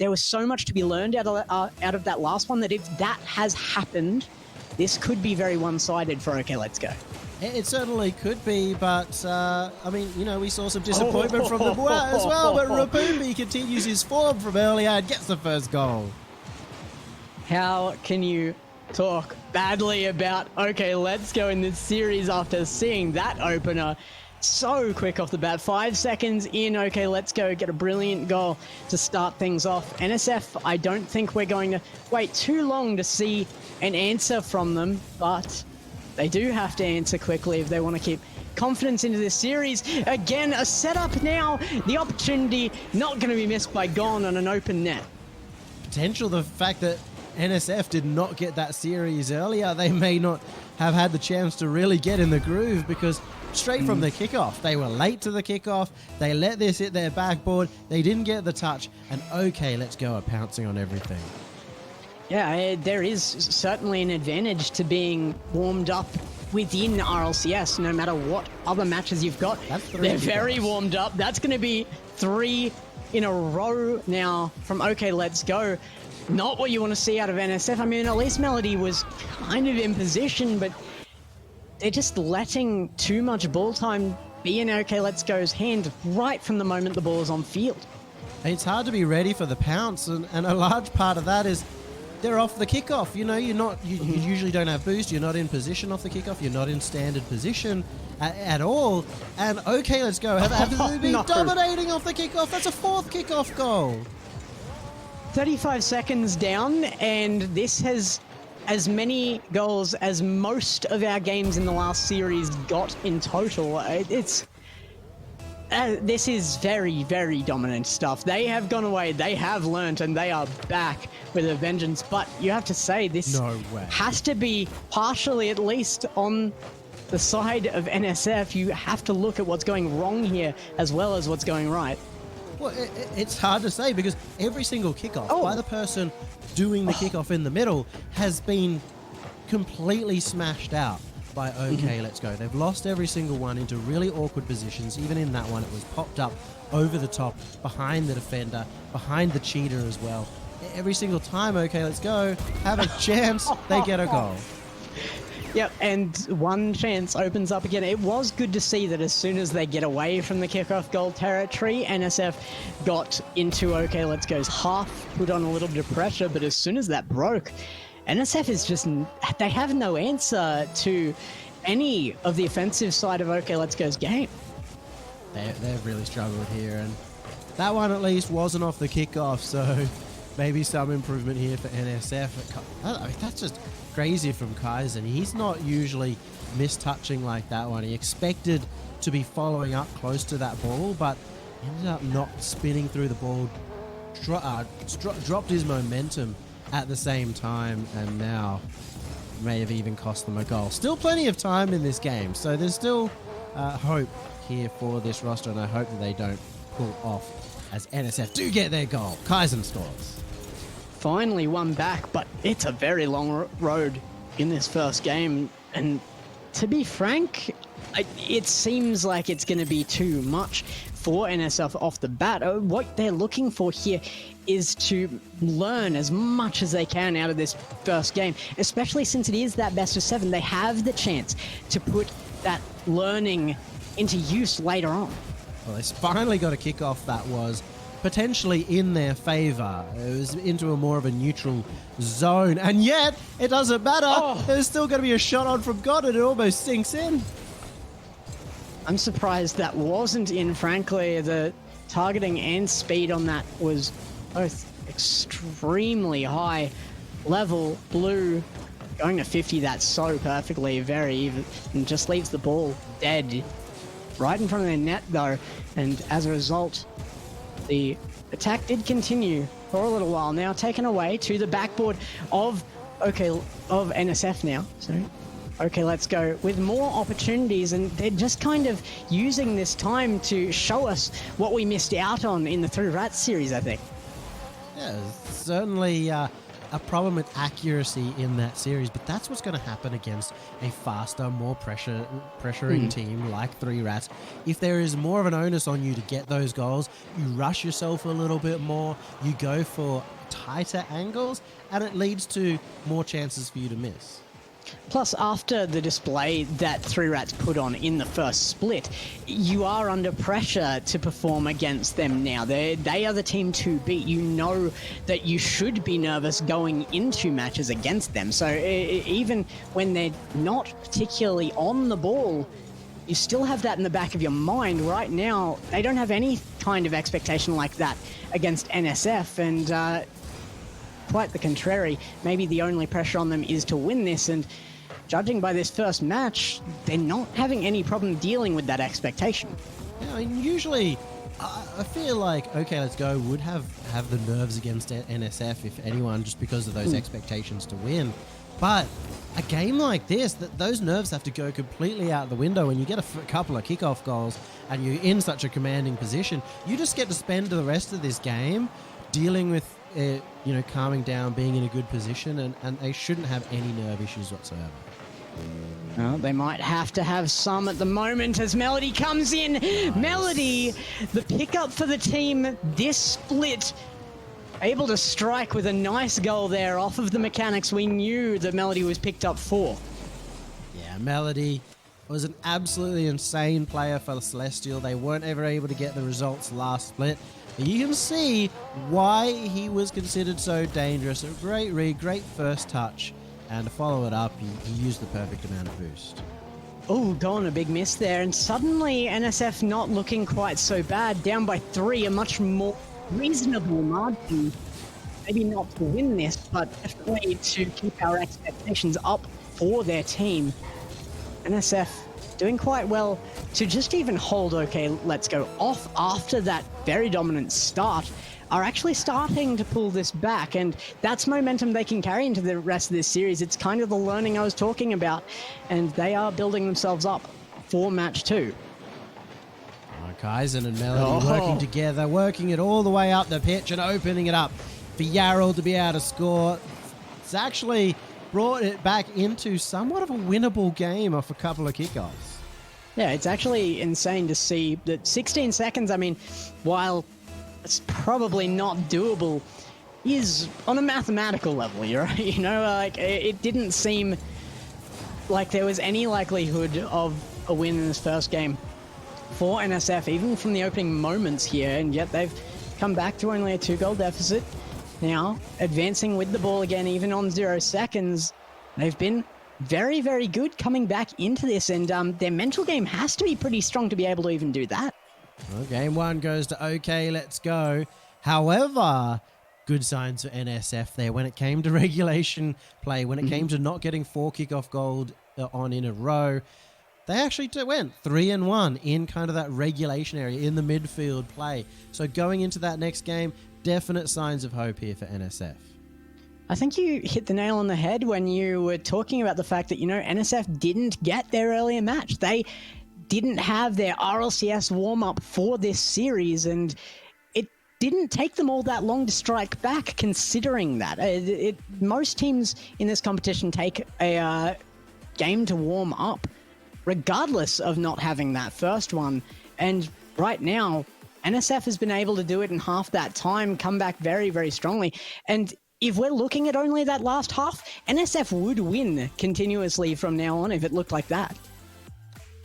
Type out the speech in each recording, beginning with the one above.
there was so much to be learned out of that last one that if that has happened, this could be very one-sided for OK, Let's Go. It certainly could be, but, I mean, you know, we saw some disappointment from them as well, but Rapumbi continues his form from earlier and gets the first goal. How can you talk badly about OK, Let's Go in this series after seeing that opener so quick off the bat? 5 seconds in, OK, Let's Go get a brilliant goal to start things off. NSF, I don't think we're going to wait too long to see an answer from them, but they do have to answer quickly if they want to keep confidence into this series. Again, a setup now. The opportunity not going to be missed by Gon on an open net. Potential, the fact that NSF did not get that series earlier, they may not have had the chance to really get in the groove, because straight from the kickoff, they were late to the kickoff, they let this hit their backboard, they didn't get the touch, and OK, Let's Go are pouncing on everything. Yeah, there is certainly an advantage to being warmed up within RLCS, no matter what other matches you've got. They're very warmed up. That's going to be 3 in a row now from OK, Let's Go. Not what you want to see out of NSF. I mean, at least Melody was kind of in position, but they're just letting too much ball time be in OK, Let's Go's hand right from the moment the ball is on field. It's hard to be ready for the pounce, and a large part of that is they're off the kickoff. You know, you usually don't have boost. You're not in position off the kickoff. You're not in standard position at all. And OK, Let's Go have absolutely been dominating off the kickoff. That's a 4th kickoff goal. 35 seconds down, and this has as many goals as most of our games in the last series got in total. This is very, very dominant stuff. They have gone away, they have learnt, and they are back with a vengeance. But you have to say, this has to be partially, at least, on the side of NSF. You have to look at what's going wrong here as well as what's going right. Well, it's hard to say, because every single kickoff by the person doing the kickoff in the middle has been completely smashed out by OK, Let's Go. They've lost every single one into really awkward positions. Even in that one, it was popped up over the top, behind the defender, behind the cheater as well. Every single time OK, Let's Go have a chance, they get a goal. Yep, and one chance opens up again. It was good to see that as soon as they get away from the kickoff goal territory, NSF got into OK, Let's Go's half, put on a little bit of pressure, but as soon as that broke, NSF is just, they have no answer to any of the offensive side of OK, Let's Go's game. They've really struggled here, and that one at least wasn't off the kickoff, so maybe some improvement here for NSF. I mean, that's just crazy from Kaizen. He's not usually mistouching like that one. He expected to be following up close to that ball, but ended up not spinning through the ball, dropped his momentum at the same time, and now may have even cost them a goal. Still plenty of time in this game, so there's still hope here for this roster, and I hope that they don't pull off as NSF do get their goal. Kaizen scores. Finally one back, but it's a very long road in this first game, and to be frank, it seems like it's going to be too much for NSF off the bat. What they're looking for here is to learn as much as they can out of this first game, especially since it is that best of 7. They have the chance to put that learning into use later on. Well, they finally got a kickoff that was potentially in their favor. It was into a more of a neutral zone, and yet it doesn't matter. There's still going to be a shot on from God, and it almost sinks in. I'm surprised that wasn't in, frankly. The targeting and speed on that was both extremely high level. Blue going to 50 that so perfectly, very even, and just leaves the ball dead right in front of their net though, and as a result the attack did continue for a little while, now taken away to the backboard of NSF now. So OK, Let's Go with more opportunities, and they're just kind of using this time to show us what we missed out on in the Through Rats series, I think. Yeah, certainly a problem with accuracy in that series, but that's what's going to happen against a faster, more pressuring team like Three Rats. If there is more of an onus on you to get those goals, you rush yourself a little bit more, you go for tighter angles, and it leads to more chances for you to miss. Plus, after the display that Three Rats put on in the first split, you are under pressure to perform against them now. They are the team to beat. You know that you should be nervous going into matches against them. So even when they're not particularly on the ball, you still have that in the back of your mind. Right now, they don't have any kind of expectation like that against NSF, and quite the contrary. Maybe the only pressure on them is to win this, and judging by this first match, they're not having any problem dealing with that expectation. Yeah, I mean, usually, I feel like OK, Let's Go would have the nerves against NSF, if anyone, just because of those expectations to win. But a game like this, those nerves have to go completely out the window. When you get a couple of kickoff goals and you're in such a commanding position, you just get to spend the rest of this game dealing with calming down, being in a good position, and they shouldn't have any nerve issues whatsoever. Well, they might have to have some at the moment as Melody comes in. Nice. Melody, the pickup for the team this split, able to strike with a nice goal there off of the mechanics we knew that Melody was picked up for. Yeah, Melody was an absolutely insane player for Celestial. They weren't ever able to get the results last split. You can see why he was considered so dangerous. A great read, great first touch, and to follow it up, he used the perfect amount of boost. Oh, gone a big miss there, and suddenly NSF not looking quite so bad, down by 3, a much more reasonable margin. Maybe not to win this, but definitely to keep our expectations up for their team. NSF doing quite well to just even hold OK, Let's Go off after that very dominant start, are actually starting to pull this back, and that's momentum they can carry into the rest of this series. It's kind of the learning I was talking about, and they are building themselves up for match 2. Kaizen and Melody working together, working it all the way up the pitch and opening it up for Yarrell to be able to score. It's actually brought it back into somewhat of a winnable game off a couple of kickoffs. Yeah, it's actually insane to see that 16 seconds, I mean, while it's probably not doable, is on a mathematical level, like it didn't seem like there was any likelihood of a win in this first game for NSF, even from the opening moments here, and yet they've come back to only a 2-goal deficit. Now, advancing with the ball again, even on 0 seconds, they've been very, very good coming back into this, and their mental game has to be pretty strong to be able to even do that. Well, game 1 goes to OK, Let's Go. However, good signs for NSF there when it came to regulation play, when it came to not getting 4 kickoff goals on in a row. They actually went 3-1 in kind of that regulation area in the midfield play. So going into that next game, definite signs of hope here for NSF. I think you hit the nail on the head when you were talking about the fact that, NSF didn't get their earlier match. They didn't have their RLCS warm-up for this series, and it didn't take them all that long to strike back, considering that. Most teams in this competition take a game to warm up, regardless of not having that first one. And right now, NSF has been able to do it in half that time, come back very, very strongly. And if we're looking at only that last half, NSF would win continuously from now on if it looked like that.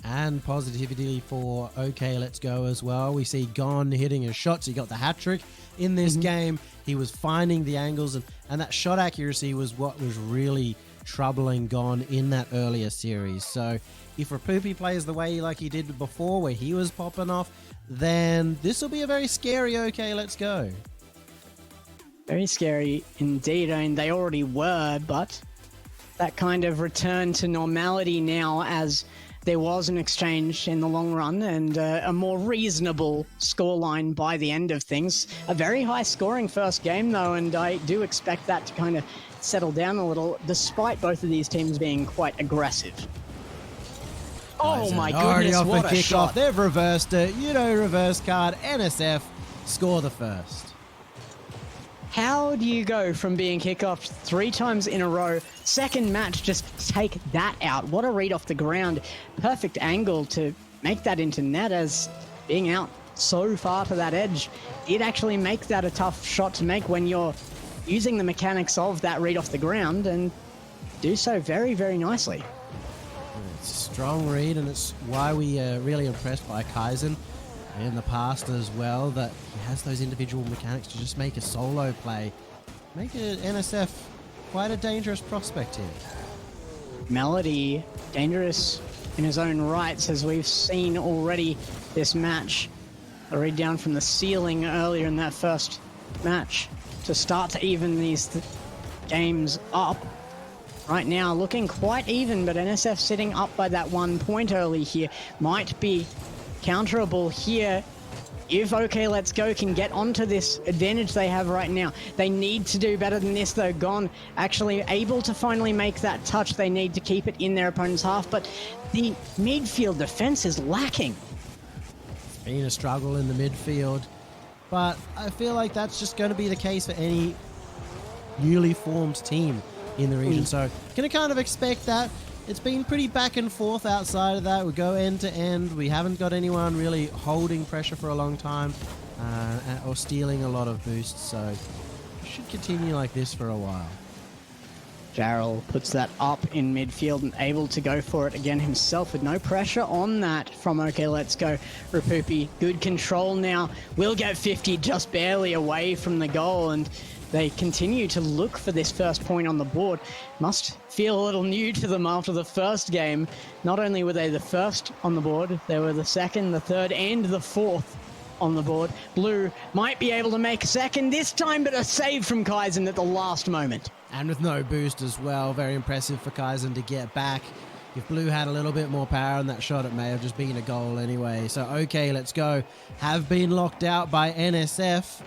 And positivity for OK, Let's Go as well. We see Gon hitting his shots. He got the hat-trick in this game. He was finding the angles, and that shot accuracy was what was really troubling Gon in that earlier series. So if Rapupi plays the way like he did before, where he was popping off, then this will be a very scary OK, Let's Go. Very scary indeed. I mean, they already were, but that kind of return to normality now, as there was an exchange in the long run and a more reasonable scoreline by the end of things. A very high scoring first game though, and I do expect that to kind of settle down a little, despite both of these teams being quite aggressive. Oh my goodness, what a shot. They've reversed it. Reverse card. NSF score the first. How do you go from being kicked off 3 times in a row, second match, just take that out? What a read off the ground. Perfect angle to make that into net, as being out so far to that edge did actually make that a tough shot to make when you're using the mechanics of that read off the ground, and do so very, very nicely. It's a strong read, and it's why we are really impressed by Kaizen in the past as well, that he has those individual mechanics to just make a solo play, make it NSF quite a dangerous prospect here. Melody, dangerous in his own rights, as we've seen already this match. A read down from the ceiling earlier in that first match to start to even these games up. Right now looking quite even, but NSF sitting up by that 1 point early here might be counterable here. If OK Let's Go can get onto this advantage they have right now. They need to do better than this though. Gone actually able to finally make that touch. They need to keep it in their opponent's half, but the midfield defense is lacking. It's been a struggle in the midfield, but I feel like that's just going to be the case for any newly formed team in the region. So going to kind of expect that. It's been pretty back and forth outside of that. We go end to end. We haven't got anyone really holding pressure for a long time or stealing a lot of boosts. So should continue like this for a while. Jarrell puts that up in midfield and able to go for it again himself with no pressure on that from OK Let's Go. Rapupi, good control now. Will get 50 just barely away from the goal, and they continue to look for this first point on the board. Must feel a little new to them after the first game. Not only were they the first on the board, they were the second, the third, and the fourth on the board. Blue might be able to make a second this time, but a save from Kaizen at the last moment. And with no boost as well, very impressive for Kaizen to get back. If Blue had a little bit more power on that shot, it may have just been a goal anyway. So OK Let's Go have been locked out by NSF.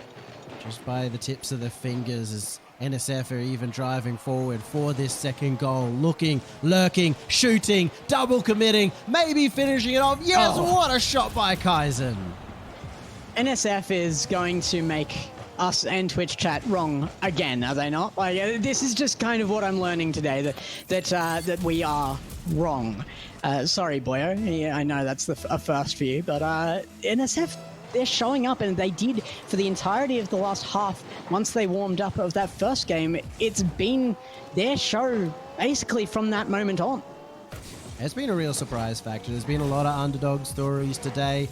Just by the tips of the fingers, as NSF are even driving forward for this second goal. Looking, lurking, shooting, double committing, maybe finishing it off. Yes, What a shot by Kaizen. NSF is going to make us and Twitch chat wrong again, are they not? Like, this is just kind of what I'm learning today, that we are wrong. Sorry, Boyo. Yeah, I know that's a first for you, but NSF, they're showing up, and they did for the entirety of the last half. Once they warmed up of that first game, it's been their show basically from that moment on. It's been a real surprise factor. There's been a lot of underdog stories today,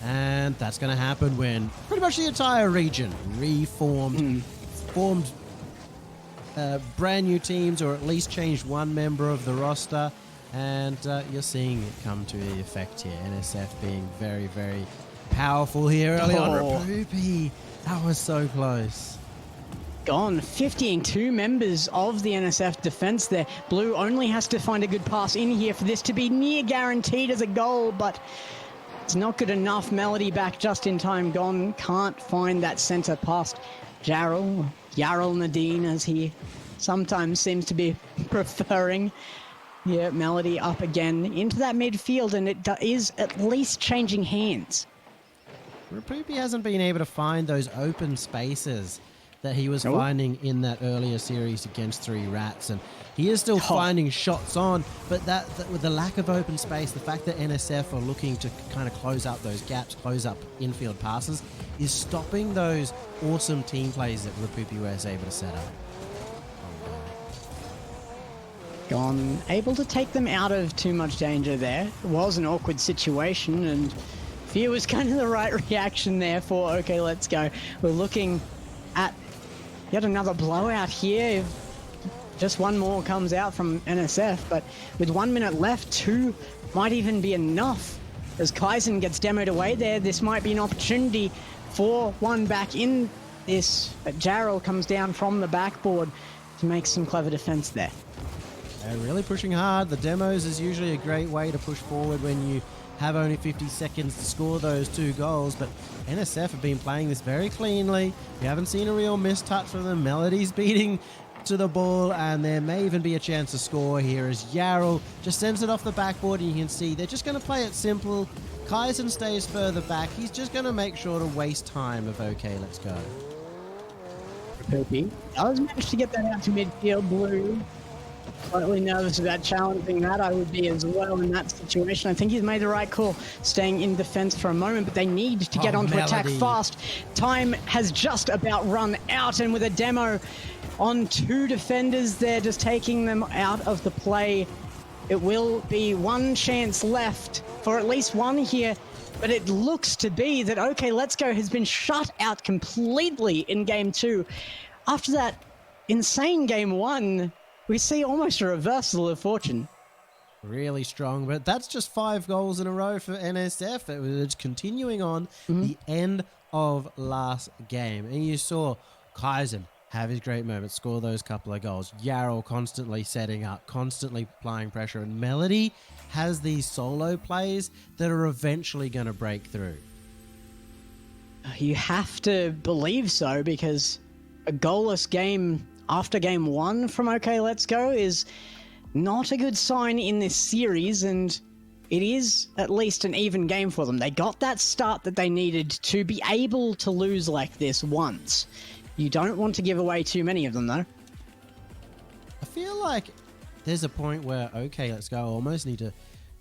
and that's going to happen when pretty much the entire region reformed, formed brand new teams, or at least changed one member of the roster, and you're seeing it come to the effect here. NSF being very, very powerful here early on. Rapupi, that was so close. Gone. 52 members of the NSF defense there. Blue only has to find a good pass in here for this to be near guaranteed as a goal, but it's not good enough. Melody back just in time. Gone. Can't find that center past Jarrell Nadine, as he sometimes seems to be preferring. Yeah, Melody up again into that midfield, and it is at least changing hands. Rapupi hasn't been able to find those open spaces that he was finding in that earlier series against 3 Rats, and he is still finding shots on, but that with the lack of open space, the fact that NSF are looking to kind of close up those gaps, close up infield passes, is stopping those awesome team plays that Rapupi was able to set up. Gone. Able to take them out of too much danger there. It was an awkward situation, and fear was kind of the right reaction there for OK Let's Go. We're looking at yet another blowout here. If just one more comes out from NSF, but with 1 minute left, 2 might even be enough. As Kaizen gets demoed away there, this might be an opportunity for one back in this, but Jarrell comes down from the backboard to make some clever defense there. They're really pushing hard. The demos is usually a great way to push forward when you have only 50 seconds to score those 2 goals, but NSF have been playing this very cleanly. We haven't seen a real mistouch from them. Melody's beating to the ball, and there may even be a chance to score here as Jarrell just sends it off the backboard, and you can see they're just going to play it simple. Kaizen stays further back. He's just going to make sure to waste time of OK Let's Go. Poopy does manage to get that out to midfield. Blue slightly nervous about challenging that. I would be as well in that situation. I think he's made the right call staying in defense for a moment, but they need to get onto attack fast. Time has just about run out, and with a demo on 2 defenders, they're just taking them out of the play. It will be one chance left for at least one here, but it looks to be that OK, Let's Go has been shut out completely in game 2. After that insane game 1, we see almost a reversal of fortune. Really strong, but that's just 5 goals in a row for NSF. It was continuing on the end of last game. And you saw Kaizen have his great moments, score those couple of goals. Yarrell constantly setting up, constantly applying pressure. And Melody has these solo plays that are eventually going to break through. You have to believe so, because a goalless game after game 1 from OK Let's Go is not a good sign in this series, and it is at least an even game for them. They got that start that they needed to be able to lose like this once. You don't want to give away too many of them, though. I feel like there's a point where OK Let's Go almost need to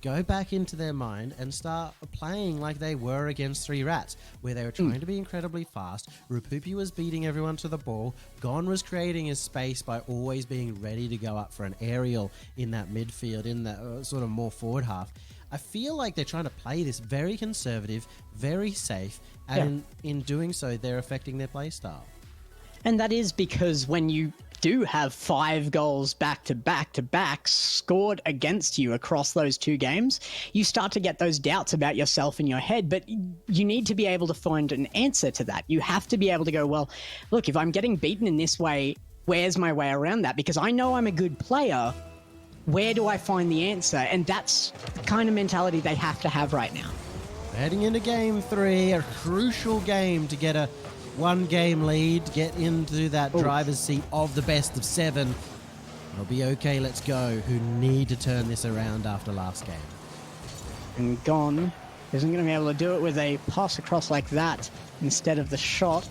go back into their mind and start playing like they were against 3 Rats, where they were trying to be incredibly fast. Rupupi was beating everyone to the ball. Gon was creating his space by always being ready to go up for an aerial in that midfield, in that sort of more forward half. I feel like they're trying to play this very conservative, very safe, and in doing so, they're affecting their play style. And that is because when you do have 5 goals back to back scored against you across those 2 games, you start to get those doubts about yourself in your head. But you need to be able to find an answer to that. You have to be able to go, well, look, if I'm getting beaten in this way, where's my way around that? Because I know I'm a good player. Where do I find the answer? And that's the kind of mentality they have to have right now. Heading into game 3, a crucial game to get a 1-game lead, get into that driver's seat of the best of 7. It'll be OK Let's Go, who need to turn this around after last game. And Gon isn't going to be able to do it with a pass across like that instead of the shot.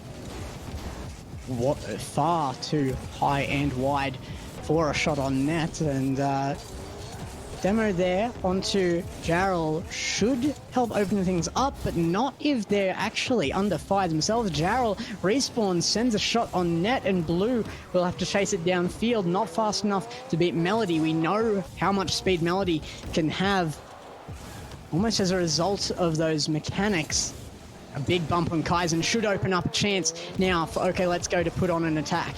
What, far too high and wide for a shot on net, and demo there onto Jarrell should help open things up, but not if they're actually under fire themselves. Jarrell respawns, sends a shot on net, and Blue will have to chase it downfield. Not fast enough to beat Melody. We know how much speed Melody can have almost as a result of those mechanics. A big bump on Kaizen should open up a chance now for OK Let's Go to put on an attack.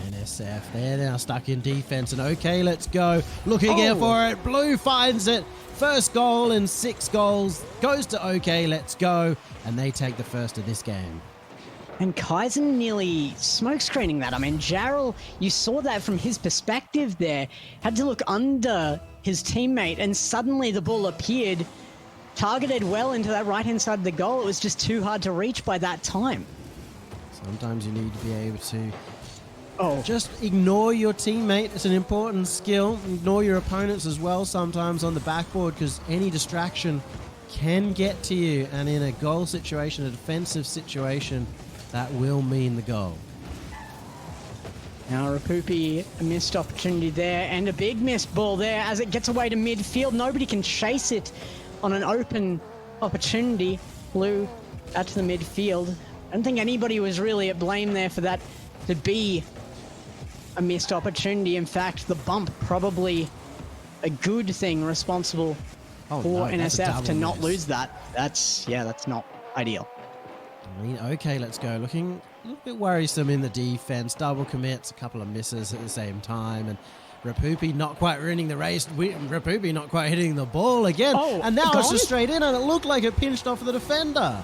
NSF, they're now stuck in defense, and OK Let's Go looking out for it. Blue finds it. First goal in 6 goals goes to OK Let's Go, and they take the first of this game. And Kaizen nearly smoke screening that. I mean, Jarrell, you saw that from his perspective there, had to look under his teammate, and suddenly the ball appeared, targeted well into that right-hand side of the goal. It was just too hard to reach by that time. Sometimes you need to be able to just ignore your teammate. It's an important skill. Ignore your opponents as well sometimes on the backboard, because any distraction can get to you. And in a goal situation, a defensive situation, that will mean the goal. Now Rapupi, a missed opportunity there, and a big missed ball there as it gets away to midfield. Nobody can chase it on an open opportunity. Blue out to the midfield. I don't think anybody was really at blame there for that to be a missed opportunity. In fact, the bump probably a good thing, responsible for NSF to not lose that. That's not ideal. I mean, OK Let's Go looking a little bit worrisome in the defense. Double commits, a couple of misses at the same time, and Rapupi not quite ruining the race. Rapupi not quite hitting the ball again. And now it's just straight in, and it looked like it pinched off the defender.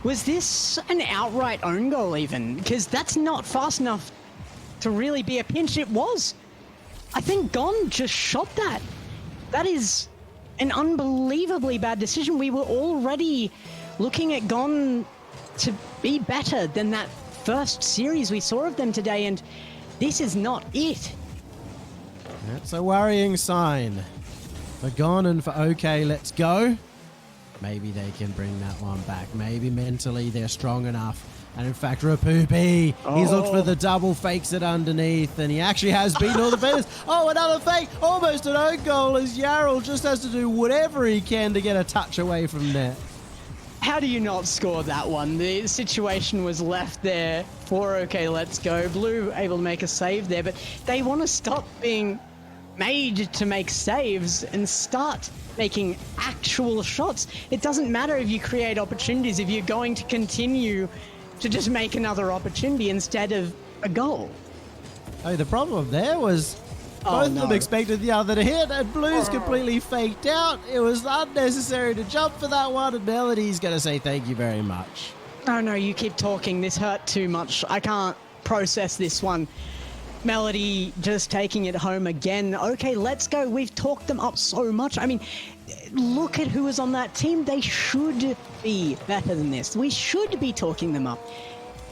Was this an outright own goal even? Because that's not fast enough to really be a pinch. It was. I think Gon just shot that. That is an unbelievably bad decision. We were already looking at Gon to be better than that first series we saw of them today, and this is not it. That's a worrying sign for Gon and for OK Let's Go. Maybe they can bring that one back. Maybe mentally they're strong enough And in fact, Rapupi, he's looked for the double, fakes it underneath, and he actually has beaten all the defenders. Oh, another fake, almost an own goal as Yarrell just has to do whatever he can to get a touch away from net. How do you not score that one? The situation was left there for OK, let's go. Blue able to make a save there, but they want to stop being made to make saves and start making actual shots. It doesn't matter if you create opportunities if you're going to continue to just make another opportunity instead of a goal. Oh, the problem there was both of them expected the other to hit, and Blue's completely faked out. It was unnecessary to jump for that one, and Melody's going to say thank you very much. Oh no, you keep talking. This hurt too much. I can't process this one. Melody just taking it home again. Okay, let's go. We've talked them up so much. I mean, look at who was on that team. They should be better than this. We should be talking them up.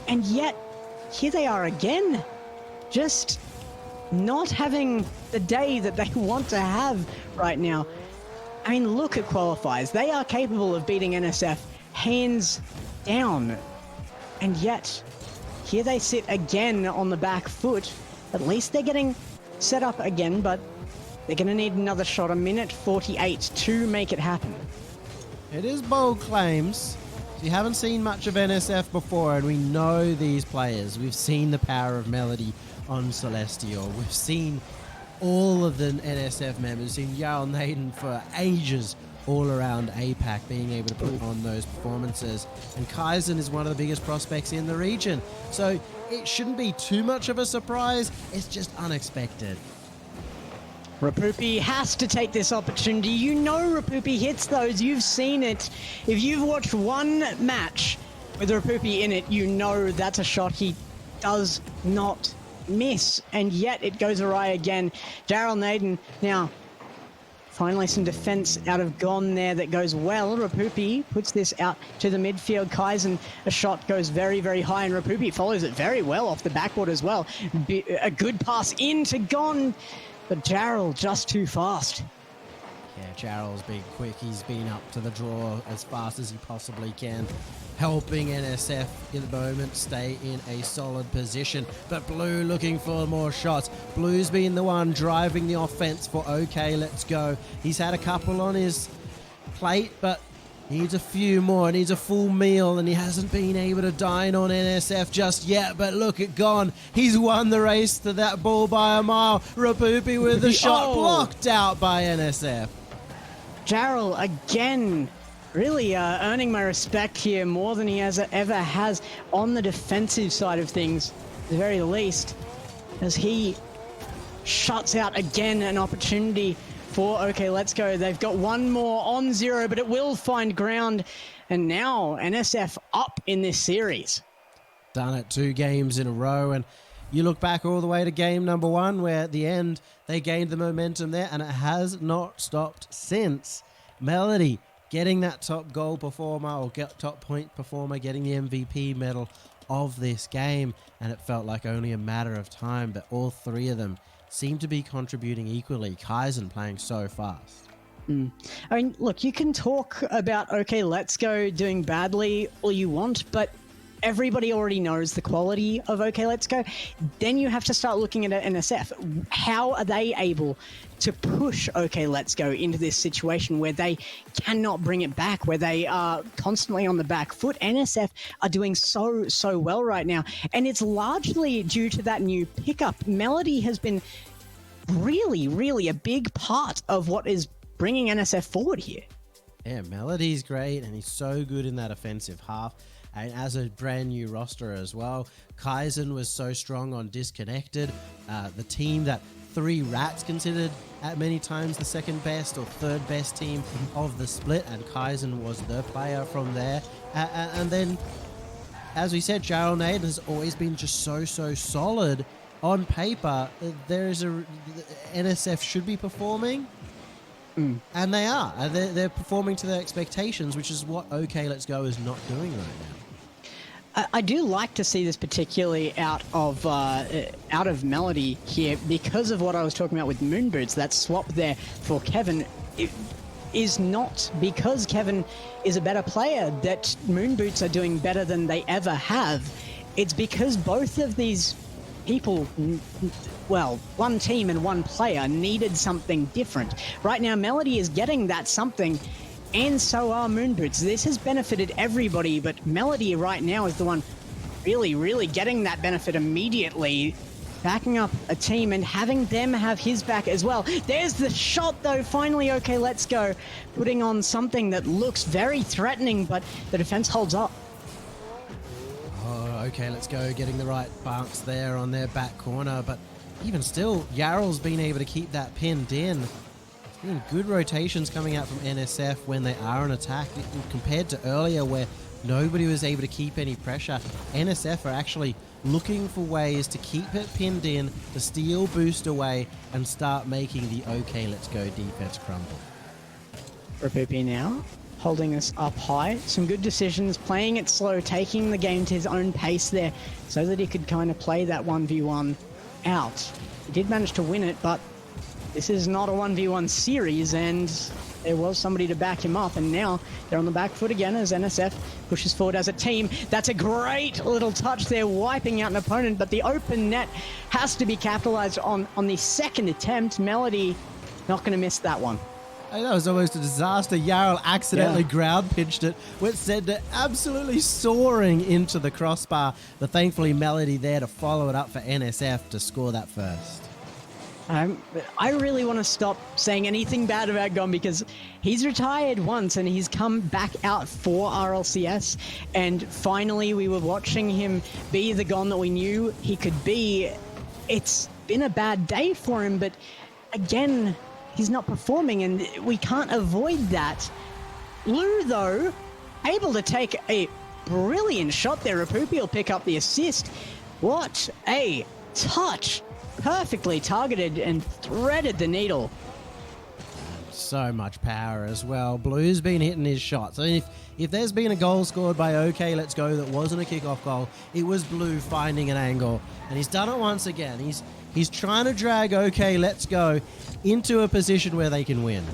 And yet, here they are again. Just not having the day that they want to have right now. I mean, look at qualifiers. They are capable of beating NSF hands down. And yet, here they sit again on the back foot. At least they're getting set up again, but they're going to need another shot, a minute 48 to make it happen. It is bold claims. You haven't seen much of NSF before, and we know these players. We've seen the power of Melody on Celestial. We've seen all of the NSF members, seen Jarl Naden for ages all around APAC being able to put on those performances. And Kaizen is one of the biggest prospects in the region. So it shouldn't be too much of a surprise. It's just unexpected. Rapupi has to take this opportunity. You know Rapupi hits those. You've seen it. If you've watched one match with Rapupi in it, you know that's a shot he does not miss. And yet it goes awry again. Jarl Naden now finally some defense out of Gon there that goes well. Rapupi puts this out to the midfield. Kaizen, a shot goes very, very high, and Rapupi follows it very well off the backboard as well. A good pass into Gon, but Jarl just too fast. Yeah, Jarl's been quick. He's been up to the draw as fast as he possibly can, helping NSF in the moment stay in a solid position. But Blue looking for more shots. Blue's been the one driving the offense for OK, let's go. He's had a couple on his plate, but needs a few more, needs a full meal, and he hasn't been able to dine on NSF just yet. But look at Gon. He's won the race to that ball by a mile. Rapupi with the shot blocked out by NSF. Jarl again, really earning my respect here more than he ever has on the defensive side of things, at the very least, as he shuts out again an opportunity for OK, let's go. They've got one more on zero, but it will find ground. And now NSF up in this series. Done it 2 games in a row, and you look back all the way to game number 1, where at the end they gained the momentum there, and it has not stopped since. Melody getting that top goal performer, or top point performer, getting the MVP medal of this game, and it felt like only a matter of time, but all 3 of them seem to be contributing equally. Kaizen playing so fast. I mean, look, you can talk about OK, let's go doing badly all you want, but everybody already knows the quality of OK, let's go. Then you have to start looking at NSF. How are they able to push OK, let's go into this situation where they cannot bring it back, where they are constantly on the back foot? NSF are doing so well right now, and it's largely due to that new pickup. Melody has been really a big part of what is bringing NSF forward here. Yeah, Melody's great, and he's so good in that offensive half. And as a brand new roster as well, Kaizen was so strong on Disconnected. The team that 3 Rats considered at many times the second best or third best team of the split, and Kaizen was the player from there. And then, as we said, Jarl Naden has always been just so solid. On paper, there is NSF should be performing. And they are. They're performing to their expectations, which is what OK, let's go is not doing right now. I do like to see this particularly out of Melody here because of what I was talking about with Moon Boots. That swap there for Kevin. is not because Kevin is a better player that Moon Boots are doing better than they ever have. It's because both of these people, well, one team and one player needed something different. Right now, Melody is getting that something, and so are Moon Boots. This has benefited everybody, but Melody right now is the one really getting that benefit immediately, backing up a team and having them have his back as well. There's the shot though, finally. Okay, let's go. Putting on something that looks very threatening, but the defense holds up. Oh, okay, let's go. Getting the right bounce there on their back corner, but even still, Yarrow's been able to keep that pinned in. It's been good rotations coming out from NSF when they are on attack compared to earlier where nobody was able to keep any pressure. NSF are actually looking for ways to keep it pinned in, to steal boost away, and start making the okay, let's go defense crumble. Rapupi now, holding us up high. Some good decisions, playing it slow, taking the game to his own pace there so that he could kind of play that 1v1 out. He did manage to win it, but this is not a 1v1 series, and there was somebody to back him up, and now they're on the back foot again as NSF pushes forward as a team. That's a great little touch there, wiping out an opponent, but the open net has to be capitalized on the second attempt. Melody not going to miss that one. Hey, that was almost a disaster. Yarrow accidentally ground pitched it, which sent it absolutely soaring into the crossbar, but thankfully Melody there to follow it up for NSF to score that first. I really want to stop saying anything bad about Gon because he's retired once and he's come back out for RLCS, and finally we were watching him be the Gon that we knew he could be. It's been a bad day for him, but again, he's not performing and we can't avoid that. Blue, though, able to take a brilliant shot there. Rapupi will pick up the assist. What a touch. Perfectly targeted and threaded the needle. So much power as well. Blue's been hitting his shots. I mean, if there's been a goal scored by OK Let's Go that wasn't a kickoff goal, it was Blue finding an angle, and he's done it once again. He's trying to drag OK Let's Go into a position where they can win.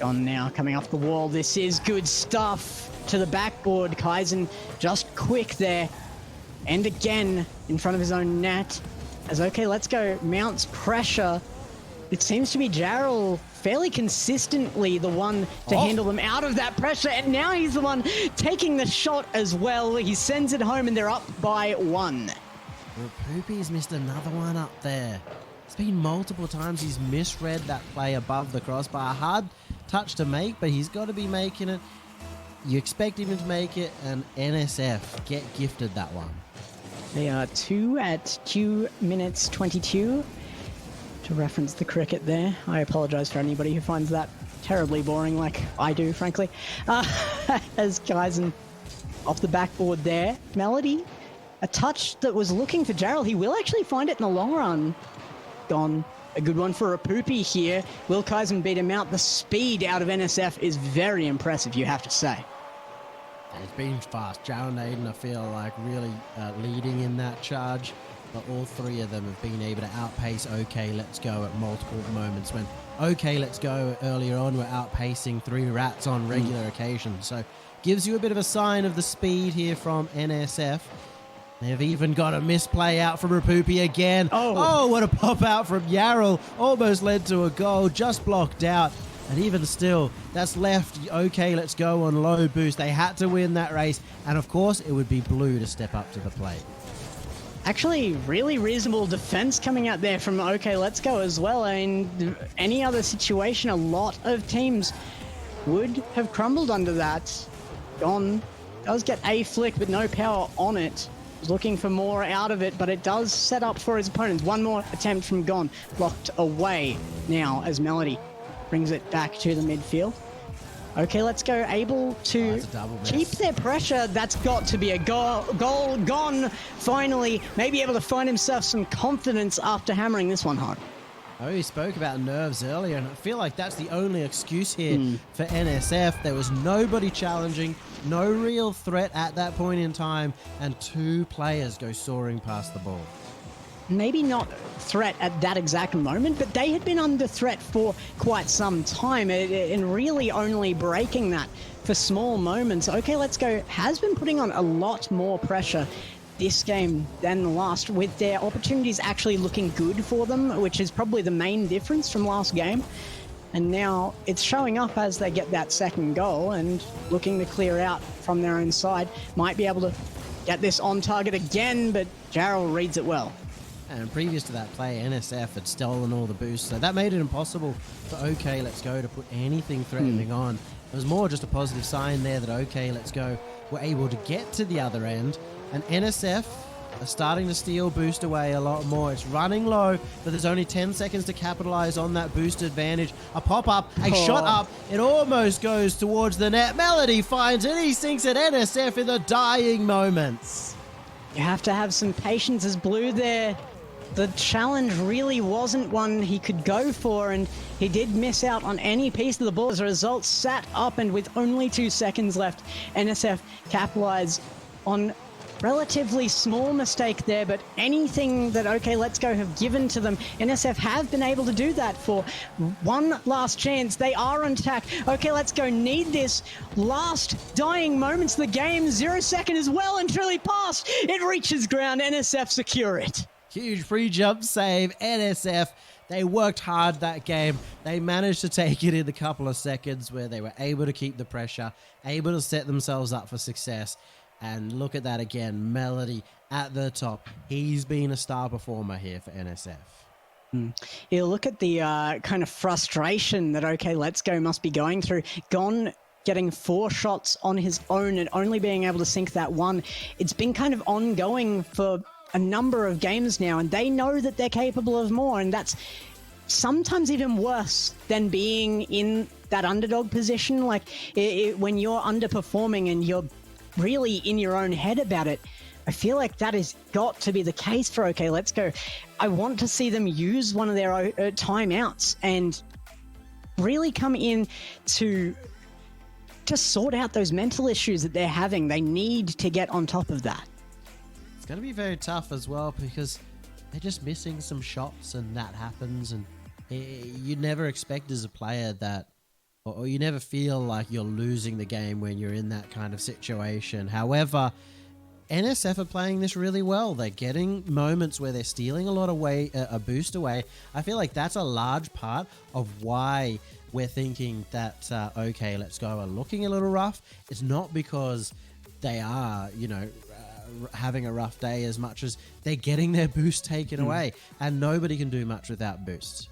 On now, coming off the wall. This is good stuff to the backboard. Kaizen just quick there. And again, in front of his own net, as OK Let's Go mounts pressure. It seems to be Jarrell fairly consistently the one to handle them out of that pressure, and now he's the one taking the shot as well. He sends it home, and they're up by 1. Rapupi's missed another one up there. It's been multiple times he's misread that play above the crossbar. Hard touch to make, but he's got to be making it. You expect him to make it, and NSF get gifted that one. They are 2 at 2 minutes 22. To reference the cricket there. I apologize for anybody who finds that terribly boring like I do, frankly. As Kaizen off the backboard there. Melody, a touch that was looking for Jarrell. He will actually find it in the long run. Gone. A good one for Rapupi here. Will Kaizen beat him out? The speed out of NSF is very impressive, you have to say. It's been fast. Jarrell and Aiden, I feel like, really leading in that charge. But all three of them have been able to outpace OK Let's Go at multiple moments. When OK Let's Go earlier on were outpacing 3 Rats on regular occasions. So gives you a bit of a sign of the speed here from NSF. They've even got a misplay out from Rapupi again. Oh, what a pop out from Yarrell. Almost led to a goal, just blocked out. And even still, that's left OK Let's Go on low boost. They had to win that race. And of course, it would be Blue to step up to the plate. Actually, really reasonable defense coming out there from OK Let's Go as well. In any other situation, a lot of teams would have crumbled under that. Gon does get a flick, but no power on it. Looking for more out of it, but it does set up for his opponents. One more attempt from Gon, blocked away now as Melody brings it back to the midfield. OK Let's Go able to keep their pressure. That's got to be a goal. Gon finally maybe able to find himself some confidence after hammering this one hard. Oh, he spoke about nerves earlier, and I feel like that's the only excuse here for NSF. There was nobody challenging, no real threat at that point in time, and 2 players go soaring past the ball. maybe not threat at that exact moment, but they had been under threat for quite some time, and really only breaking that for small moments. OK, Let's Go has been putting on a lot more pressure this game than the last, with their opportunities actually looking good for them, which is probably the main difference from last game. And now it's showing up as they get that second goal and looking to clear out from their own side. Might be able to get this on target again, but Jarrell reads it well. And previous to that play, NSF had stolen all the boosts, so that made it impossible for OK Let's Go to put anything threatening on. It was more just a positive sign there that OK Let's Go were able to get to the other end, and NSF are starting to steal boost away a lot more. It's running low, but there's only 10 seconds to capitalize on that boost advantage. A pop-up, a shot up, it almost goes towards the net. Melody finds it, he sinks at NSF in the dying moments. You have to have some patience as Blue there. The challenge really wasn't one he could go for, and he did miss out on any piece of the ball. As a result, sat up, and with only 2 seconds left, NSF capitalized on relatively small mistake there, but anything that OK Let's Go have given to them, NSF have been able to do that for one last chance. They are on attack. OK Let's Go need this last dying moments of the game. 0 second is well and truly past. It reaches ground. NSF secure it. Huge pre-jump save. NSF, they worked hard that game. They managed to take it in a couple of seconds where they were able to keep the pressure, able to set themselves up for success. And look at that again, Melody at the top. He's been a star performer here for NSF. You look at the kind of frustration that OK Let's Go must be going through. Gon getting 4 shots on his own and only being able to sink that one. It's been kind of ongoing for a number of games now, and they know that they're capable of more, and that's sometimes even worse than being in that underdog position. Like when you're underperforming and you're really in your own head about it, I feel like that has got to be the case for OK Let's Go. I want to see them use one of their timeouts and really come in to just sort out those mental issues that they're having. They need to get on top of that. It's going to be very tough as well because they're just missing some shots, and that happens, and you never expect as a player that, or you never feel like you're losing the game when you're in that kind of situation. However, NSF are playing this really well. They're getting moments where they're stealing a lot of a boost away. I feel like that's a large part of why we're thinking that OK Let's Go are looking a little rough. It's not because they are, having a rough day as much as they're getting their boost taken away, and nobody can do much without boosts.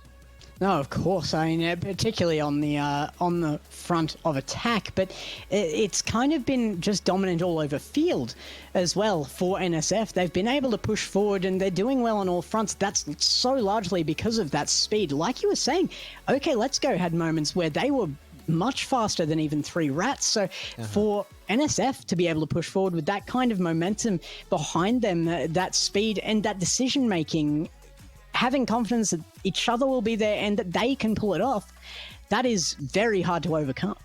No, of course. I mean, particularly on the front of attack, but it's kind of been just dominant all over field as well for NSF. They've been able to push forward, and they're doing well on all fronts. That's so largely because of that speed. Like you were saying, OK Let's Go had moments where they were much faster than even 3 rats. So for NSF to be able to push forward with that kind of momentum behind them, that speed and that decision making, having confidence that each other will be there and that they can pull it off, that is very hard to overcome.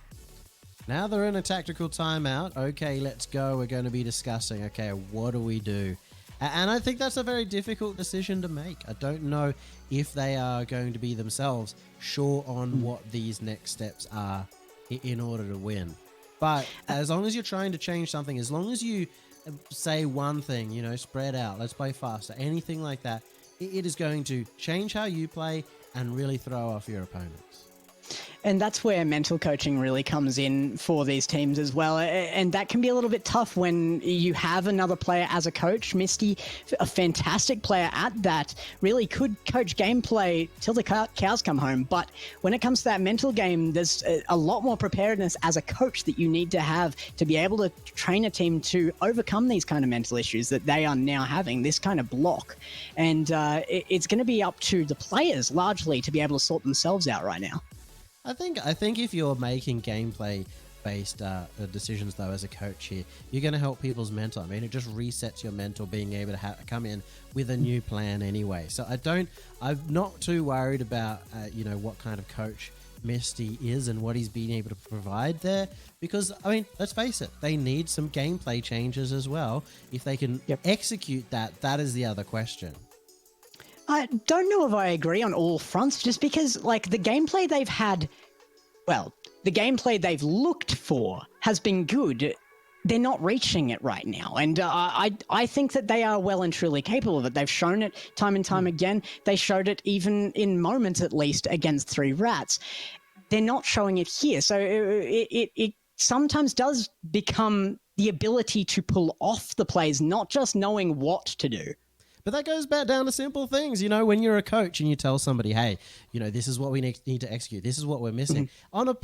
Now they're in a tactical timeout. OK Let's Go. We're going to be discussing, okay, what do we do? And I think that's a very difficult decision to make. I don't know if they are going to be themselves sure on what these next steps are in order to win. But as long as you're trying to change something, as long as you say one thing, spread out, let's play faster, anything like that, it is going to change how you play and really throw off your opponents. And that's where mental coaching really comes in for these teams as well. And that can be a little bit tough when you have another player as a coach. Misty, a fantastic player at that, really could coach gameplay till the cows come home. But when it comes to that mental game, there's a lot more preparedness as a coach that you need to have to be able to train a team to overcome these kind of mental issues that they are now having, this kind of block. And it's going to be up to the players largely to be able to sort themselves out right now. I think if you're making gameplay-based decisions, though, as a coach here, you're going to help people's mental. I mean, it just resets your mental, being able to come in with a new plan anyway. So I'm not too worried about, what kind of coach Misty is and what he's been able to provide there. Because, I mean, let's face it, they need some gameplay changes as well. If they can execute that, that is the other question. I don't know if I agree on all fronts, just because, like, the gameplay they've had, well, the gameplay they've looked for has been good. They're not reaching it right now. And I think that they are well and truly capable of it. They've shown it time and time again. They showed it even in moments, at least, against 3 Rats. They're not showing it here. So it sometimes does become the ability to pull off the plays, not just knowing what to do. But that goes back down to simple things. You know, when you're a coach and you tell somebody, hey, you know, this is what we need to execute. This is what we're missing.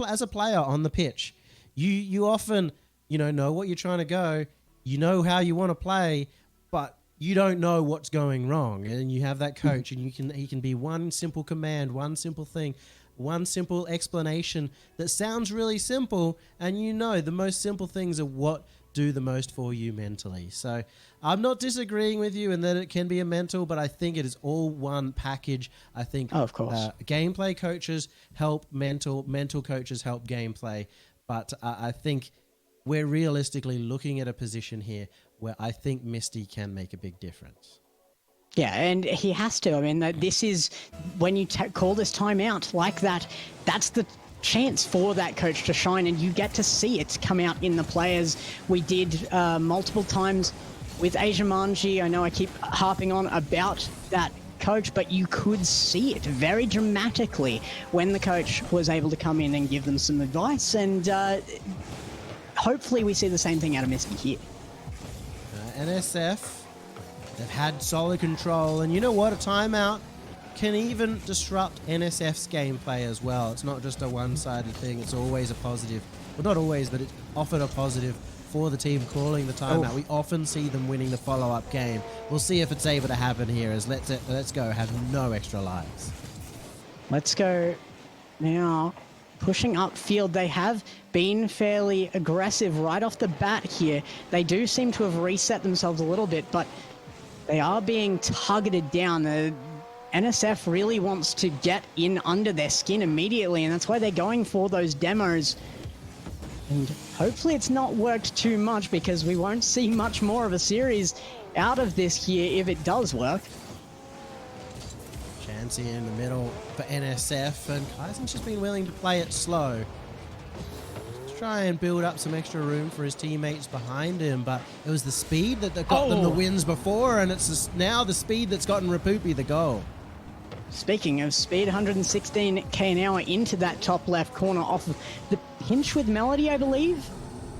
As a player on the pitch, you often, you know what you're trying to go. You know how you want to play, but you don't know what's going wrong. And you have that coach and he can be one simple command, one simple thing, one simple explanation that sounds really simple. And you know the most simple things are what do the most for you mentally. So I'm not disagreeing with you in that it can be a mental, but I think it is all one package. I think of course, gameplay coaches help mental coaches help gameplay. But I think we're realistically looking at a position here where I think Misty can make a big difference. Yeah, and he has to. I mean, this is when you call this timeout like that, that's the chance for that coach to shine, and you get to see it come out in the players. We did multiple times with Asia Manji. I know I keep harping on about that coach, but you could see it very dramatically when the coach was able to come in and give them some advice, and hopefully we see the same thing out of Misty here. NSF, they've had solid control, and you know what? A timeout can even disrupt NSF's gameplay as well. It's not just a one-sided thing. It's always a positive. Well, not always, but it's often a positive for the team calling the timeout. We often see them winning the follow-up game. We'll see if it's able to happen here as LETSGO have no extra lives. LETSGO now pushing upfield. They have been fairly aggressive right off the bat here. They do seem to have reset themselves a little bit, but they are being targeted down. The NSF really wants to get in under their skin immediately, and that's why they're going for those demos. And hopefully it's not worked too much, because we won't see much more of a series out of this here if it does work. Chance here in the middle for NSF, and Kaizen's just been willing to play it slow. Let's try and build up some extra room for his teammates behind him, but it was the speed that got them the wins before, and it's now the speed that's gotten Rapupi the goal. Speaking of speed, 116 k an hour into that top left corner off of the pinch with Melody, I believe.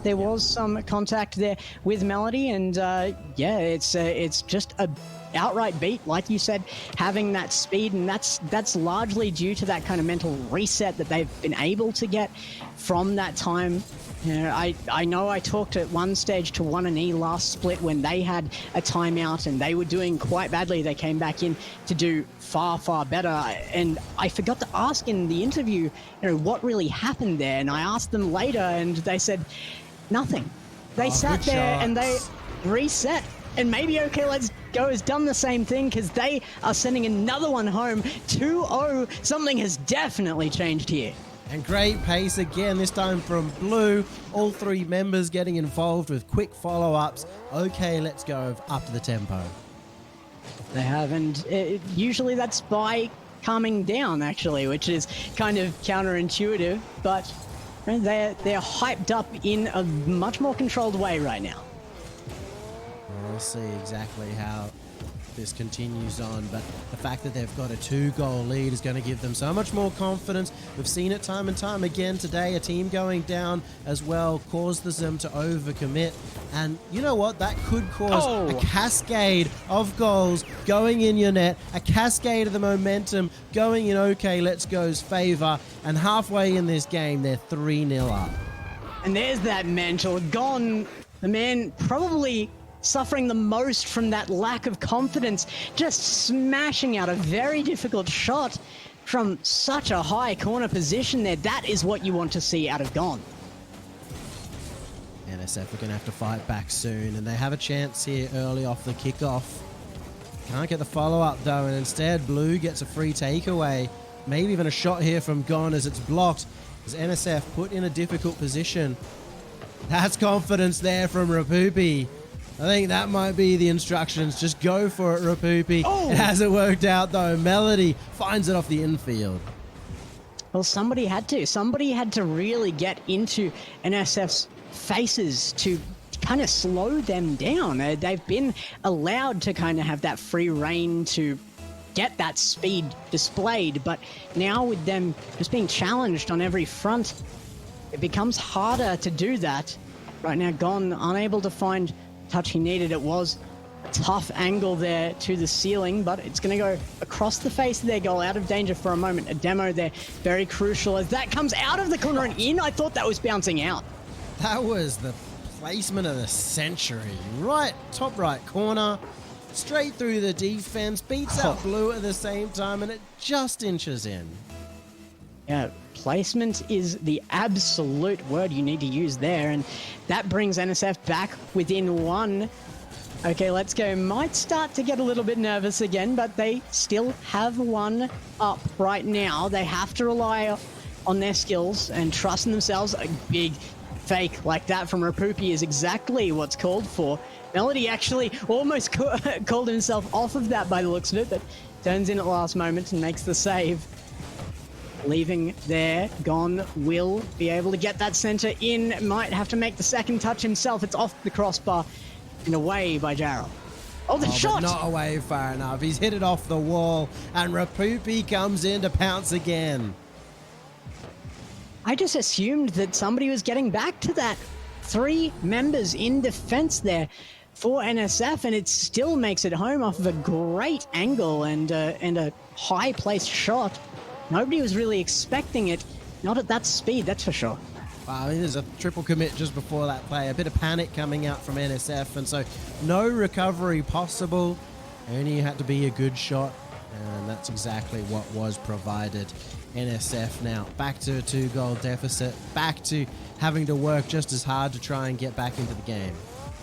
There was some contact there with Melody, and yeah, it's just a outright beat, like you said, having that speed, and that's largely due to that kind of mental reset that they've been able to get from that time. You know, I know I talked at one stage to 1&E last split when they had a timeout and they were doing quite badly. They came back in to do far, far better. And I forgot to ask in the interview, you know, what really happened there. And I asked them later and they said nothing. They sat there and they reset. And maybe OK Let's Go has done the same thing, because they are sending another one home. 2-0. Something has definitely changed here. And great pace again, this time from Blue. All 3 members getting involved with quick follow-ups. OK, let's go up the tempo. They have, and usually that's by calming down, actually, which is kind of counterintuitive, but they're hyped up in a much more controlled way right now. We'll see exactly how this continues on, but the fact that they've got a 2-goal lead is going to give them so much more confidence. We've seen it time and time again today. A team going down as well causes them to overcommit, and you know what? That could cause a cascade of goals going in your net, a cascade of the momentum going in OK Let's Go's favor, and halfway in this game, they're 3-0 up. And there's that mental gone. The man probably suffering the most from that lack of confidence, just smashing out a very difficult shot from such a high corner position there. That is what you want to see out of Gon. NSF are going to have to fight back soon, and they have a chance here early off the kickoff. Can't get the follow-up though, and instead Blue gets a free takeaway. Maybe even a shot here from Gon as it's blocked, as NSF put in a difficult position. That's confidence there from Rapupi. I think that might be the instructions. Just go for it, Rapupi. Oh. It hasn't worked out, though. Melody finds it off the infield. Well, somebody had to. Somebody had to really get into NSF's faces to kind of slow them down. They've been allowed to kind of have that free reign to get that speed displayed, but now with them just being challenged on every front, it becomes harder to do that. Right now, Gon unable to find touch he needed. It was a tough angle there to the ceiling, but it's going to go across the face of their goal, out of danger for a moment. A demo there, very crucial as that comes out of the corner and in. I thought that was bouncing out. That was the placement of the century. Right, top right corner, straight through the defense, beats out Blue at the same time, and it just inches in. Yeah, placement is the absolute word you need to use there, and that brings NSF back within one. Okay, Let's Go might start to get a little bit nervous again, but they still have one up right now. They have to rely on their skills and trust in themselves. A big fake like that from Rapupi is exactly what's called for. Melody actually almost called himself off of that by the looks of it, but turns in at last moment and makes the save. Leaving there, Gon will be able to get that center in. Might have to make the second touch himself. It's off the crossbar and away by Jarrell. Oh, the shot! But not away far enough. He's hit it off the wall, and Rapupi comes in to pounce again. I just assumed that somebody was getting back to that. 3 members in defense there for NSF, and it still makes it home off of a great angle and a high-placed shot. Nobody was really expecting it. Not at that speed, that's for sure. Wow, I mean, there's a triple commit just before that play. A bit of panic coming out from NSF, and so no recovery possible. Only had to be a good shot, and that's exactly what was provided. NSF now back to a 2-goal deficit, back to having to work just as hard to try and get back into the game.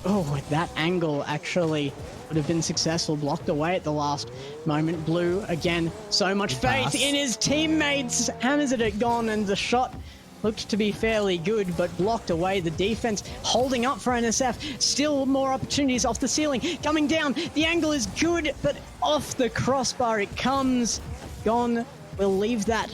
Oh, that angle actually would have been successful, blocked away at the last moment. Blue, again, so much faith in his teammates, hammers it at Gon, and the shot looked to be fairly good, but blocked away. The defense holding up for NSF. Still more opportunities off the ceiling. Coming down, the angle is good, but off the crossbar it comes. Gon will leave that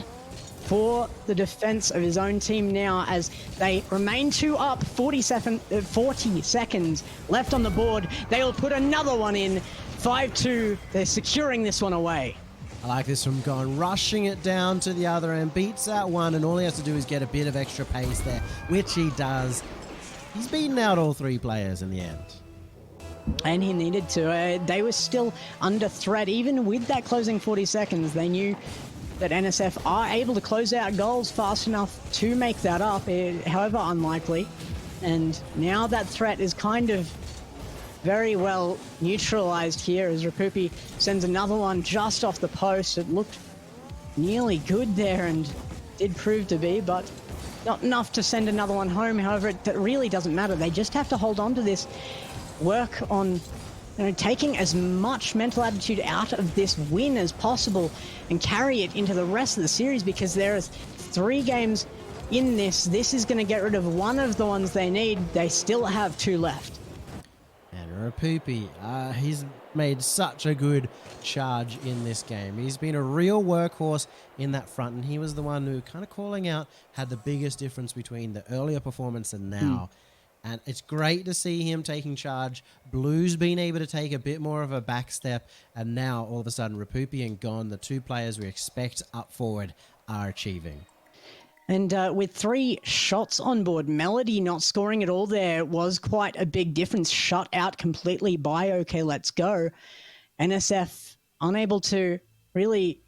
for the defense of his own team now as they remain 2 up, 40 seconds left on the board. They will put another one in, 5-2. They're securing this one away. I like this from Gon, rushing it down to the other end, beats out one, and all he has to do is get a bit of extra pace there, which he does. He's beaten out all 3 players in the end. And he needed to. They were still under threat. Even with that closing 40 seconds, they knew that NSF are able to close out goals fast enough to make that up, however unlikely. And now that threat is kind of very well neutralized here as Rapupi sends another one just off the post. It looked nearly good there and did prove to be, but not enough to send another one home. However, it really doesn't matter. They just have to hold on to this, work on taking as much mental attitude out of this win as possible and carry it into the rest of the series, because there is 3 games in this. This is going to get rid of one of the ones they need. They still have 2 left. And Rapupi, he's made such a good charge in this game. He's been a real workhorse in that front, and he was the one who, kind of calling out, had the biggest difference between the earlier performance and now. And it's great to see him taking charge. Blue's been able to take a bit more of a back step, and now all of a sudden Rapupi and Gon, the 2 players we expect up forward, are achieving. And with 3 shots on board, Melody not scoring at all there was quite a big difference. Shut out completely by OK Let's Go. NSF unable to really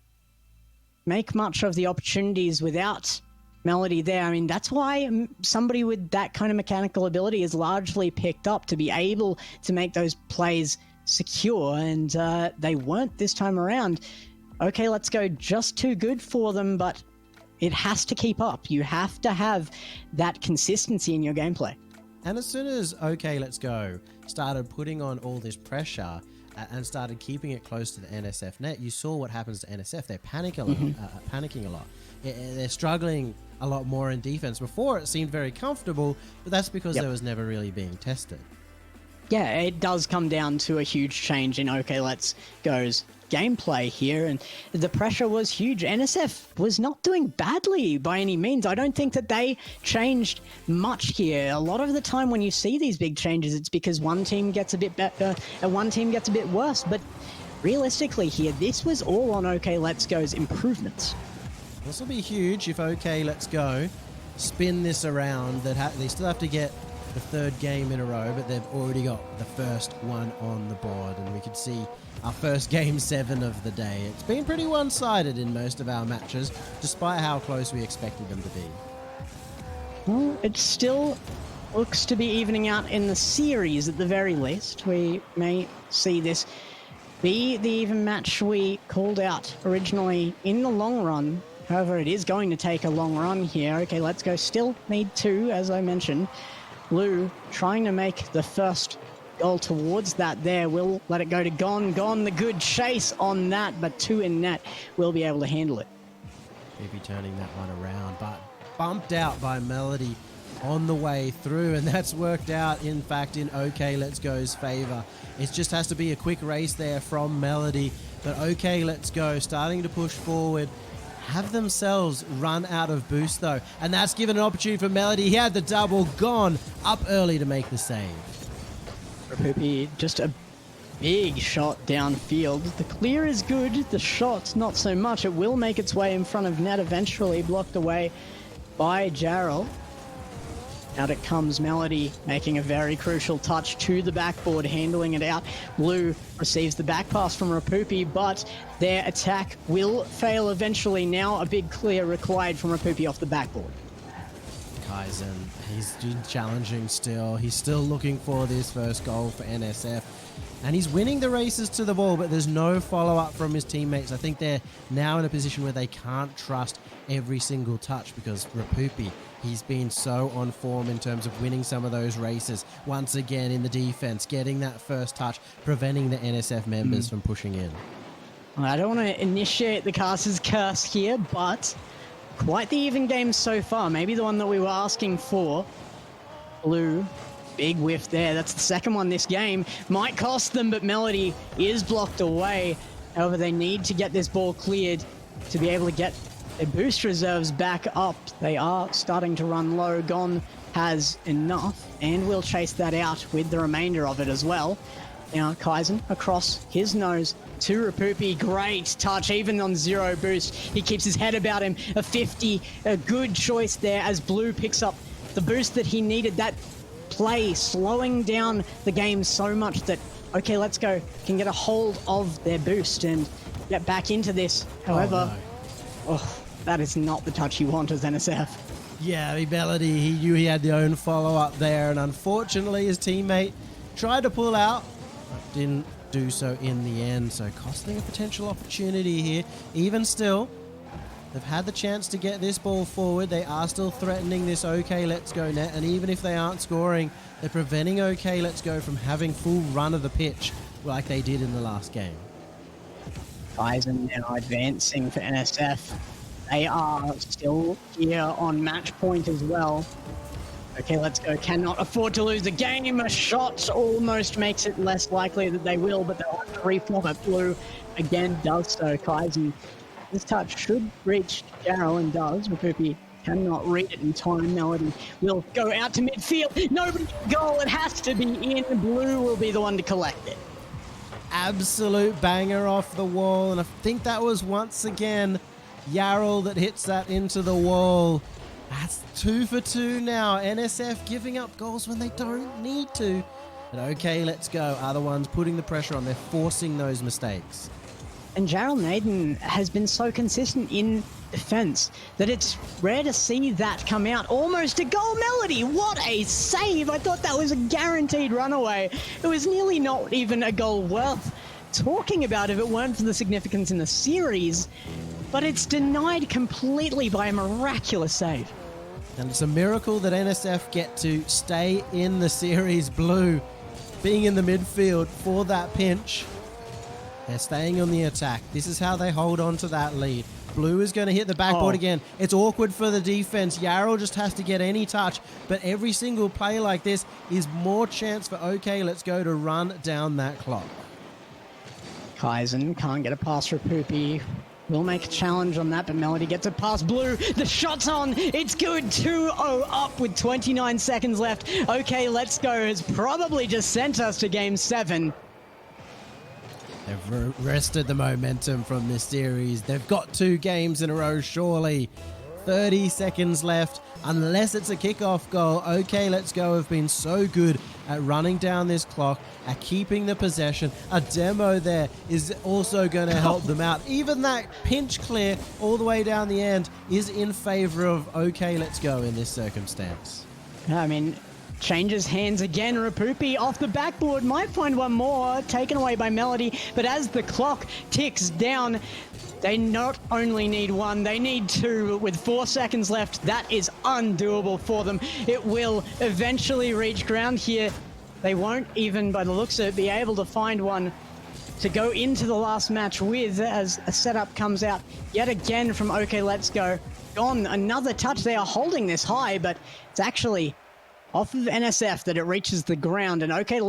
make much of the opportunities without Melody there. I mean, that's why somebody with that kind of mechanical ability is largely picked up to be able to make those plays secure, and they weren't this time around. Okay, Let's Go just too good for them, but it has to keep up. You have to have that consistency in your gameplay. And as soon as OK Let's Go started putting on all this pressure and started keeping it close to the NSF net, you saw what happens to NSF. They're panicking a lot. They're struggling a lot more in defense. Before, it seemed very comfortable, but that's because there was never really being tested. Yeah, it does come down to a huge change in OK Let's Go's gameplay here, and the pressure was huge. NSF was not doing badly by any means. I don't think that they changed much here. A lot of the time when you see these big changes, it's because one team gets a bit better and one team gets a bit worse, but realistically here, this was all on OK Let's Go's improvements. This will be huge if OK Let's Go spin this around. They still have to get the third game in a row, but they've already got the first one on the board, and we can see our first game 7 of the day. It's been pretty one-sided in most of our matches, despite how close we expected them to be. Well, it still looks to be evening out in the series at the very least. We may see this be the even match we called out originally in the long run. However, it is going to take a long run here. OK, Let's Go still need 2, as I mentioned. Blue trying to make the first goal towards that there. Will let it go to Gone. Gone, the good chase on that, but 2 in net will be able to handle it. Maybe turning that one around, but bumped out by Melody on the way through, and that's worked out, in fact, in OK Let's Go's favor. It just has to be a quick race there from Melody, but OK Let's Go starting to push forward. Have themselves run out of boost though, and that's given an opportunity for Melody. He had the double. Gone up early to make the save. Rapupi, just a big shot downfield. The clear is good, the shot not so much. It will make its way in front of net eventually, blocked away by Jarrell. Out it comes Melody, making a very crucial touch to the backboard, handling it out. Blue receives the back pass from Rapupi, but their attack will fail eventually. Now a big clear required from Rapupi off the backboard. Kaizen, he's challenging still. He's still looking for this first goal for NSF. And he's winning the races to the ball, but there's no follow-up from his teammates. I think they're now in a position where they can't trust every single touch because Rapupi, he's been so on form in terms of winning some of those races. Once again in the defense, getting that first touch, preventing the NSF members from pushing in. I don't want to initiate the caster's curse here, but quite the even game so far. Maybe the one that we were asking for. Blue, big whiff there. That's the second one this game. Might cost them, but Melody is blocked away. However, they need to get this ball cleared to be able to get their boost reserves back up. They are starting to run low. Gone has enough, and will chase that out with the remainder of it as well. Now, Kaizen across his nose to Rapupi. Great touch, even on 0 boost. He keeps his head about him. A 50, a good choice there as Blue picks up the boost that he needed. That play slowing down the game so much that OK Let's Go can get a hold of their boost and get back into this. However, that is not the touch you want as NSF. Yeah, Melody, he knew he had the own follow-up there, and unfortunately his teammate tried to pull out, but didn't do so in the end, so costing a potential opportunity here. Even still, they've had the chance to get this ball forward. They are still threatening this OK Let's Go net, and even if they aren't scoring, they're preventing OK Let's Go from having full run of the pitch like they did in the last game. Kaizen now advancing for NSF. They are still here on match point as well. OK Let's Go cannot afford to lose the game. A shot almost makes it less likely that they will, but they'll have to reform it. Blue again does so. Kaizen, this touch should reach Jarrell and does. Rapupi cannot read it in time. Melody will go out to midfield. Nobody goal. It has to be in. Blue will be the one to collect it. Absolute banger off the wall, and I think that was once again Jarrell that hits that into the wall. That's 2 for 2 now. NSF giving up goals when they don't need to. But OK Let's Go are the ones putting the pressure on. They're forcing those mistakes. And Jarrell Naden has been so consistent in defense that it's rare to see that come out. Almost a goal. Melody, what a save. I thought that was a guaranteed runaway. It was nearly not even a goal worth talking about if it weren't for the significance in the series, but it's denied completely by a miraculous save. And it's a miracle that NSF get to stay in the series. Blue being in the midfield for that pinch. They're staying on the attack. This is how they hold on to that lead. Blue is going to hit the backboard again. It's awkward for the defense. Yarrow just has to get any touch, but every single play like this is more chance for OK Let's Go to run down that clock. Kaizen can't get a pass for Poopy. Will make a challenge on that, but Melody gets it past Blue. The shot's on. It's good. 2-0 up with 29 seconds left. OK Let's Go has probably just sent us to game 7. They've wrested the momentum from this series. They've got 2 games in a row, surely. 30 seconds left. Unless it's a kickoff goal, OK Let's Go have been so good at running down this clock, at keeping the possession. A demo there is also going to help them out. Even that pinch clear all the way down the end is in favor of OK Let's Go in this circumstance. I mean, changes hands again. Rapupi off the backboard, might find one more, taken away by Melody, but as the clock ticks down, they not only need 1, they need 2. With 4 seconds left, that is undoable for them. It will eventually reach ground here. They won't even, by the looks of it, be able to find one to go into the last match with, as a setup comes out yet again from OK Let's Go. Gone, another touch. They are holding this high, but it's actually off of NSF that it reaches the ground, and OK